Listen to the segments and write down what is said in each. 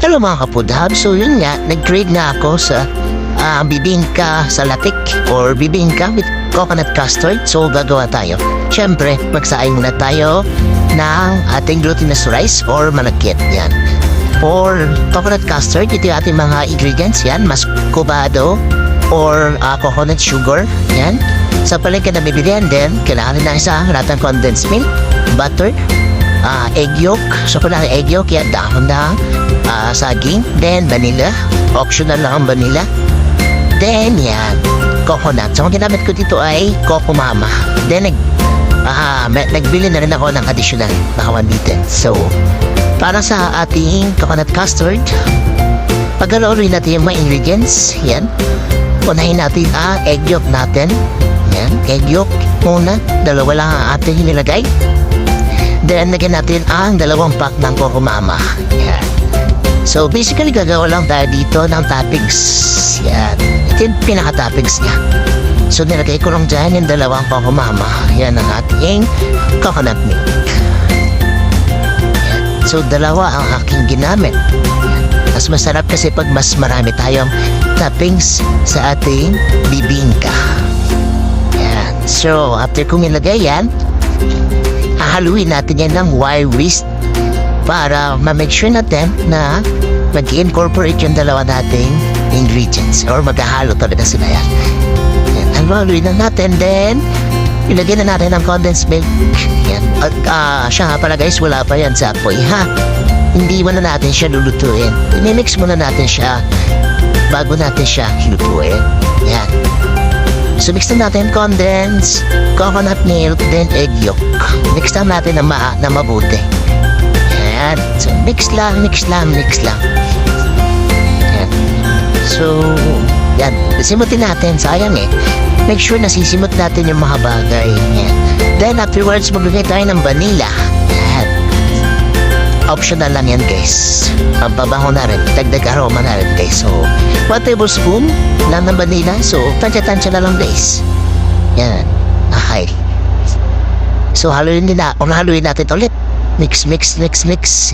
Hello mga kapudhab, so yun nga, nag-grade na ako sa bibingka sa latik or bibingka with coconut custard. So gagawa tayo. Siyempre, magsaing muna tayo ng ating glutinous rice or malagkit. Yan. For coconut custard, ito yung ating mga ingredients. Yan, muscovado or coconut sugar. Yan. Sa palengke na bibilihan din, kailangan na isa lahat ng condensed milk, butter, egg yolk. So kung lang egg yolk, yan, dahon na saging. Then vanilla, optional lang ang vanilla. Then yan, coconut. So ang ginamit ko dito ay Coco Mama. Then nagbili na rin ako ng additional na 1 liter. So para sa ating coconut custard, pag-alawin natin yung mga ingredients. Yan, unahin natin ang egg yolk natin. Yan, egg yolk muna, 2 lang ang ating nilagay. Then, lagyan natin ang 2 pack ng Coco Mama. Yan. So, basically, gagawa lang tayo dito ng toppings. Yan. Ito yung pinaka-toppings niya. So, nilagay ko lang dyan yung 2 Coco Mama. Yan ang ating coconut milk. Yan. So, 2 ang aking ginamit. Yan. Mas masarap kasi pag mas marami tayong toppings sa ating bibingka. Yan. So, after kong ilagay yan, haluin natin yan ng wire whisk para ma-make sure natin na mag-incorporate yung 2 nating ingredients or maghahalo talaga sila yan. Haluin na natin, then ilagay na natin ang condensed milk. Yan. Siya nga pala guys, wala pa yan sa apoy ha. Hindi muna natin siya lulutuin. I-mix muna natin siya bago natin siya lutuin. Yan. So mix na natin condensed coconut milk, then egg yolk. Mix na natin na mabuti. Ayan. So mix lang. Ayan. So, yan. Simutin natin. Sayang eh. Make sure na sisimot natin yung mga bagay. Ayan. Then afterwards, maglagay tayo ng vanilla. Ayan. Optional lang yan guys. Ang babango na rin. Dagdag aroma na rin guys. So, 1 tablespoon lang ng vanilla. So, tansya-tansya na lang guys. Yan. Okay. So, haluin natin ulit. Mix.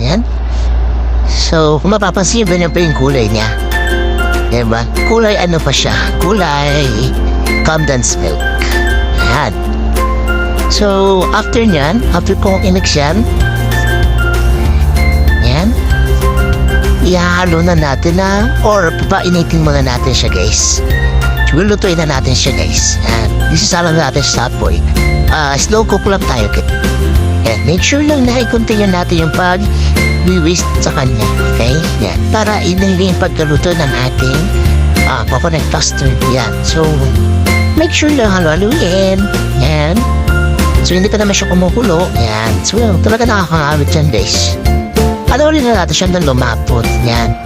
Yan. So, kung mapapansin, ganyan pa yung kulay niya. Diba? Kulay ano pa siya? Kulay condensed milk. Yan. So, after nyan, after kong i-mix yan, ihahalo na natin or papainitin muna natin siya guys. Lulutuin na natin siya guys. Isasala natin sa apoy. Slow cook lang tayo. Make sure lang na i-continue natin yung pag-whisk sa kanya. Okay? Yan. Para inilin yung pagkaluto ng ating coconut custard. Yan. So, make sure lang haluin. Yan. So, hindi pa naman siya kumukulo. Yan. So, talaga nakakangawit yan guys. Alawin na natin siya ng lumapot. Yan.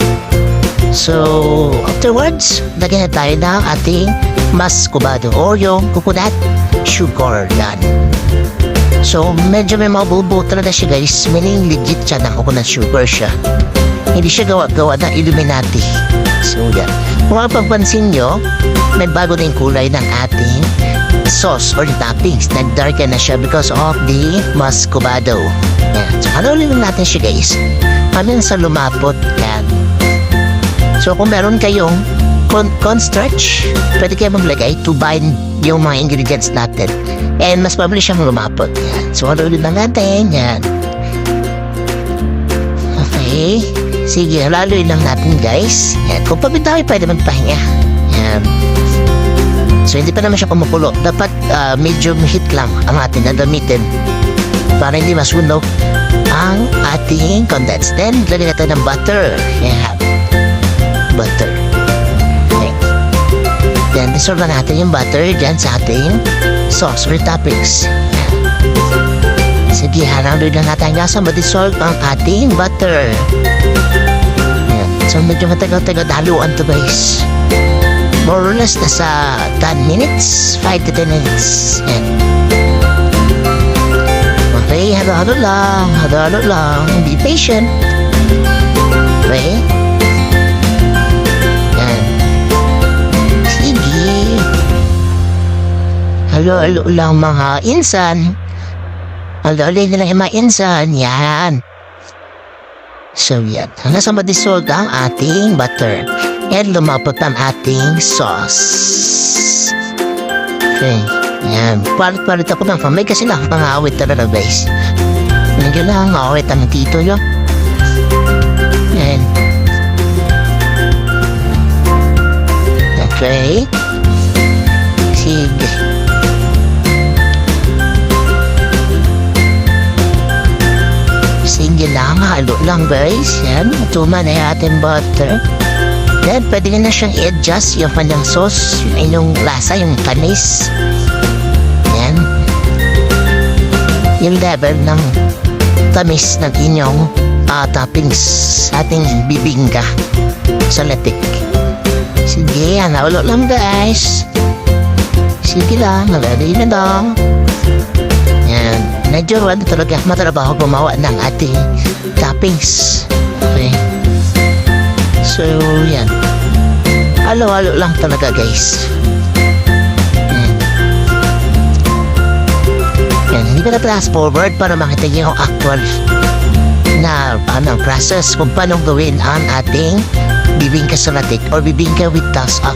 So, afterwards, lagyan na tayo ng ating muscovado or yung coconut sugar. Yan. So, medyo may mabubuo talaga siya guys. Meaning legit siya ng coconut sugar siya. Hindi siya gawa ng Illuminati. So, yan. Kung mapagpansin nyo, may bago na yung kulay ng ating sauce or toppings. Nag-darken na siya because of the muscovado. Yan. So, haluin natin siya guys. Hanggang sa lumapot. Yan. So, kung meron kayong cornstarch, pwede kayo maglagay to bind yung mga ingredients natin. And mas mabilis siyang lumapot. Yan. So, haluin na natin. Yan. Okay. Sige, haluin lang natin guys. Yan. Kung pagod tayo, pwede magpahinga. Yan. So, hindi pa naman siya kumukulo. Dapat medium heat lang ang ating nadamitin para hindi masunog ang ating condensed. Then, lagyan natin ng butter. Yan. Butter. Okay. Then, dissolve na natin yung butter dyan sa ating sauce or toppings. Yan. Sige, haluin lang natin hanggang sa ma-dissolve ang ating butter. Yan. So, medyo matagal-tagal haluan to guys. More or less, nasa 10 minutes, 5 to 10 minutes. Yan. Okay, halo-halo lang. Be patient. Okay. Yan. Sige. Halo-halo lang mga insan. Halo-halo na lang yung mga insan. Yan. So yan, hanggang sa madissolve ang ating butter. And lumapot ang ating sauce. Okay, yan. Palit-palit ako ng famay kasi nakakangawit talaga guys. Nandiyo lang, awit ang tito yun. Yan. Okay. Sige. Sige lang, halo lang guys. Yan, tuma na yung ating butter. Then, pwede na siyang i-adjust yung kanyang sauce, yung lasa, yung tamis. Yan. Yung level ng tamis ng inyong toppings sa ating bibingka sa latik. Sige, halo lang guys. Sige lang, nalagay na lang. Yan. Medyo talaga matrabaho gumawa ng ating toppings. Okay. So, yan. Halo-halo lang talaga, guys. Yan. Hindi ko na fast forward para makita niyo yung actual na process kung paano gawin ang ating bibingka sa latik or bibingka with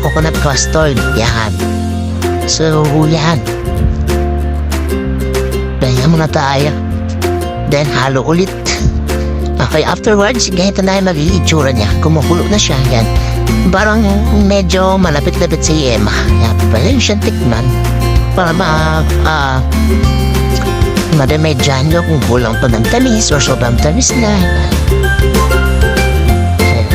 coconut custard. Yan. So, yan. Ganyan muna tayo. Then, halo ulit. Okay, afterwards, ganito na yung magiging itsura niya. Kumukulo na siya, yan. Parang medyo malapit-lapit sa Emma. Yan, pwede siyang tikman. Para madamedyan nyo kung kulang pa ng tamis or sobrang tamis na. Yan.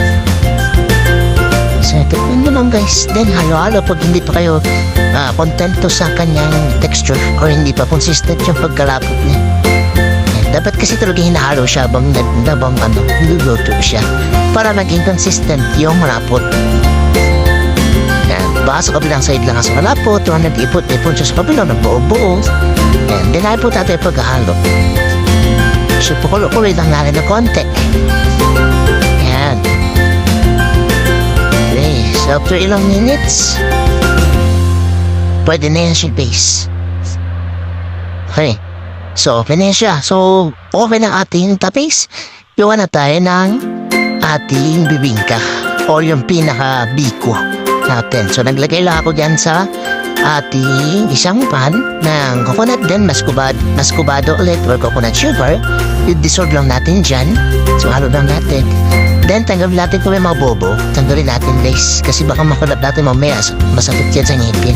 So, tikman nyo lang guys. Then, halo-halo pag hindi pa kayo kontento sa kanyang texture or hindi pa consistent yung pagkalapot niya. Dapat kasi talaga hinahalo siya habang niluluto siya para maging consistent yung rapot. Yan, baka sa kabilang side lang sa malapot, yung nag-ipot-ipon siya sa kabilang, nagbuo-buo. Yan, dinahin po tayo paghahalo. So, pakulo-kuloy lang natin na konti. Yan. Okay, so after ilang minutes, pwede na yan siya base. Okay. So, okay na siya. So, okay na ating toppings. Gawa na tayo ng ating bibingka o yung pinaka-biko natin. So, naglagay lang ako dyan sa ating isang pan ng coconut, then mascubado ulit or coconut sugar. I-dissolve lang natin dyan. So, halo lang natin. Then, tanggalin natin kung may mga bobo. Tanggalin natin guys. Kasi baka makulap natin mamaya. Masakit yan sa ngipin.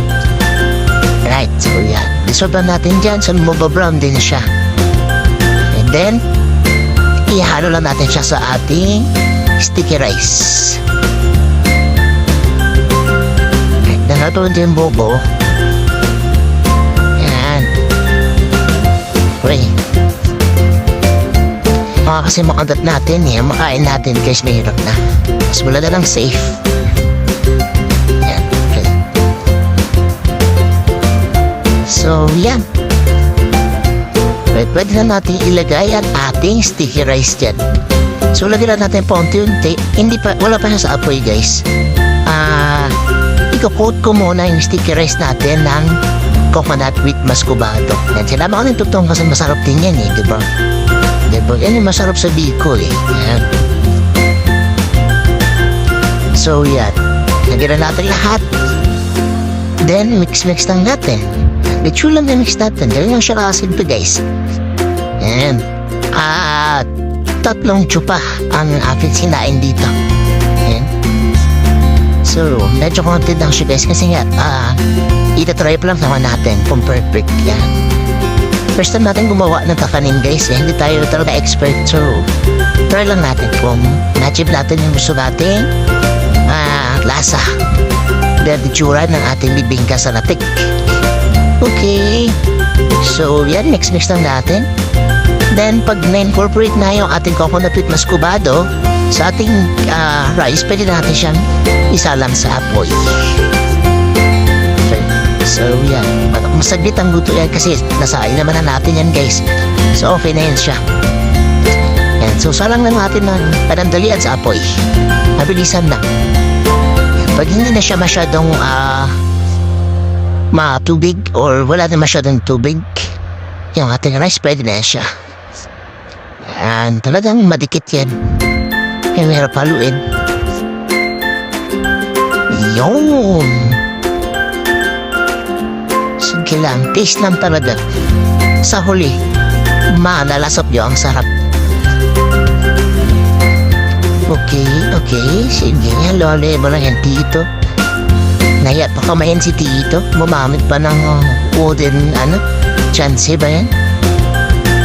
Right, so yan. Dissolve lang natin dyan. So, mababrown din siya. And then, ihalo lang natin siya sa ating sticky rice. And then, natin yung bobo. Yan. Okay. Kasi makagat natin eh. Makain natin guys, mahirap na. Mas wala na lang safe. So, yan. Pwede na natin ilagay ang ating sticky rice dyan. So, lagyan na natin pa unti-unti. Wala pa siya sa apoy, guys. Iko-coat ko muna yung sticky rice natin ng coconut with mascubado. Yan, sinama ko ng tutong kasi masarap din yan eh, diba? Diba? Yan yung masarap sa biko eh. Yan. So, yan. Lagyan na natin lahat. Then, mix-mix lang natin. Medyo lang na-mix natin. Dahil lang siya nakasin pa guys. Ayan. 3 tsupa ang aking sinain dito. Ayan. So, medyo konti lang siya guys. Kasi nga, itatry pa lang naman natin kung perfect yan. First time natin gumawa ng kakanin guys. Hindi tayo talaga expert. So, try lang natin kung na-achieve natin yung gusto natin lasa. Dahil itsura ng ating bibingka sa latik. Okay. So, yan. Mix-mix lang natin. Then, pag na-incorporate na yung ating coconut with mascubado sa ating rice, pwede natin siyang isalang sa apoy. Okay. So, yan. Masaglit ang luto yan kasi nasain naman na natin yan, guys. So, okay na yan siya. Yan. So, salang lang natin ng panandalian sa apoy. Mabilisan lang. Yan. Pag hindi na siya masyadong matubig or wala na masyadong tubig, yung ating rice pwede na siya. Yan, talagang madikit yan. Yung hirap haluin. Yun. Sige lang, taste lang talaga. Sa huli, nalasap nyo ang sarap. Okay. Sige nga, lole mo lang yan, Tito. Naya pa kamayan si Tito. Gumamit pa ng wooden, chance ba yan?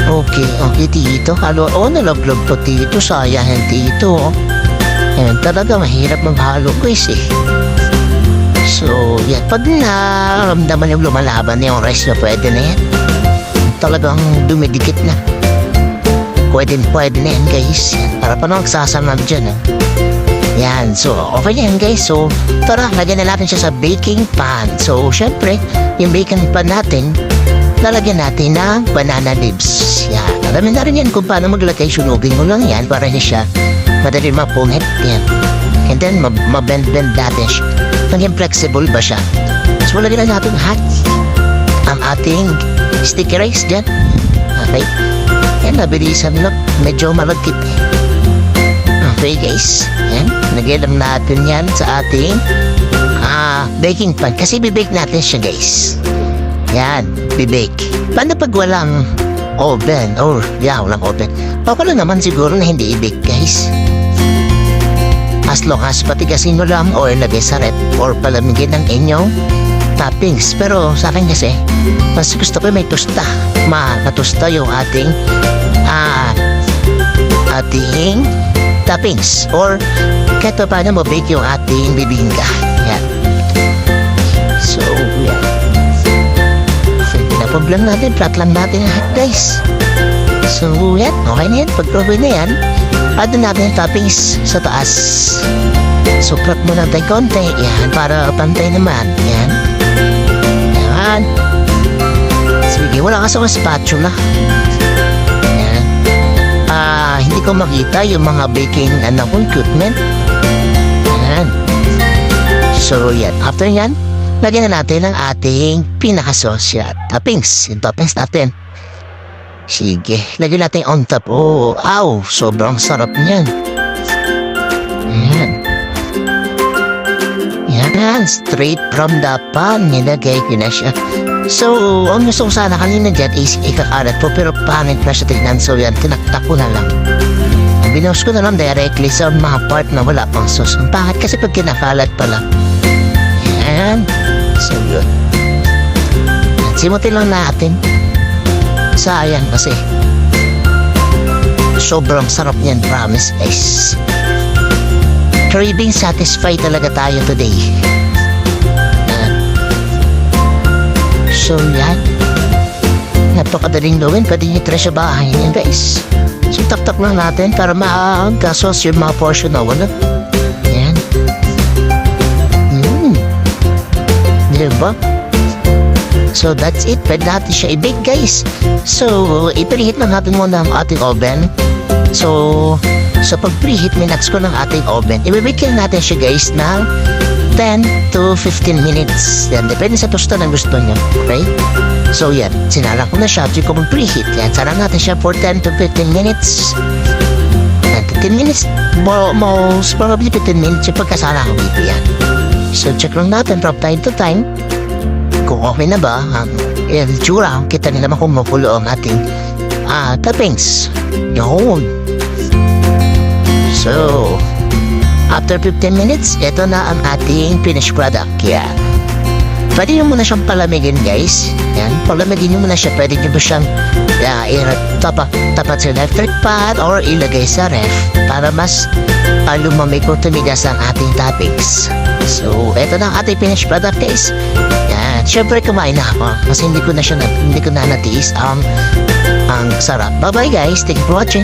Okay, Tito. Nalaglag po, Tito. Sayang, Tito. Yan, talaga mahirap maghalo, guys, eh. So, yan. Pag naramdaman yung lumalaban na yung rice na pwede na yan. Talagang dumidikit na. Pwede na yan, guys. Para pa nang magsasanab dyan, eh. Yan, so okay yan, guys. So, tara, lagyan na natin siya sa baking pan. So, syempre, yung baking pan natin, lalagyan natin ng banana leaves. Yan, alam na rin yan kung paano maglagay. Sunugin mo lang yan para siya madali mapunit. Yan. And then, mabend-bend natin siya. Maging flexible ba siya? So, lagyan na natin ang ating sticky rice dyan. Okay. Yan, nabilisan lang. Medyo malagkit. Okay, guys. Yan. Lagyan lang natin yan sa ating baking pan. Kasi bibake natin siya, guys. Yan, bibake. Paano pag walang oven? Walang oven. Okay lang naman siguro na hindi i-bake, guys. As long as patigasin mo lang or lagay sa rep or palamigin ng inyong toppings. Pero sa akin kasi, mas gusto ko may tosta. Matusta yung ating toppings. Or kahit pa paano mo bake yung ating bibingka. Yan. So, yan. Na problem natin, flat lang natin lahat, guys. So, yan. Okay na yan. Pag-proven na yan, add natin yung toppings sa taas. So, flat mo lang tayo konti. Yan. Para pantay naman. Yan. Yan. Sige, wala ka sa spatula. Yan. Hindi ko makita yung mga baking equipment. Yan. So, yan. After yan, lagyan na natin ang ating pinaka-sauce yan. Toppings. Yung toppings natin. Sige. Lagyan natin on top. Sobrang sarap niyan. Yan. Yan. Straight from the pan. Nilagay ko na siya. So, ang gusto ko sana kanina dyan is ikakalat po. Pero pangit na siya tignan. So, yan. Tinaktak ko na lang. Binos ko na lang directly sa mga part na wala pang sauce. Ang pangit kasi pag kinakalat pala. Yan. So, yun. Simutin lang natin. Sayang kasi. Sobrang sarap niyan, promise, guys. Craving satisfied talaga tayo today. So, yan. Napakadaling gawin. Pwede nyo try sa bahay niyan, guys. So, tak-tak lang natin para maagasos yung mga portion na wala. Yan. Diba? So, that's it. Pwede natin siya i-bake, guys. So, i-preheat lang natin muna ang ating oven. So, sa pag-preheat minutes ko ng ating oven, i-bake natin siya, guys, ng 10 to 15 minutes. Yan, depende sa tosta na gusto nyo. Okay? So, yan. Sinalang ko na siya. Check ko mag-preheat. Yan, sarang natin siya for 10 to 15 minutes. 10 minutes. Most probably 15 minutes yung pagkasala ko dito yan. So, check lang natin from time to time. Kung okay na ba, yung tsura, kita nila kung mapulo ang ating toppings. Yun. So, after 15 minutes, ito na ang ating finished product. Yan. Pwede nyo muna siyang palamigin, guys. Yan. Palamigin nyo muna siya. Pwede nyo ba siyang tapat sa electric pan or ilagay sa ref para mas lumamig o tumigas ang ating toppings. So, ito na ang ating finished product, guys. Yan. Siyempre, kumain na ako kasi hindi ko na natiis ang sarap. Bye-bye, guys. Thank you for watching.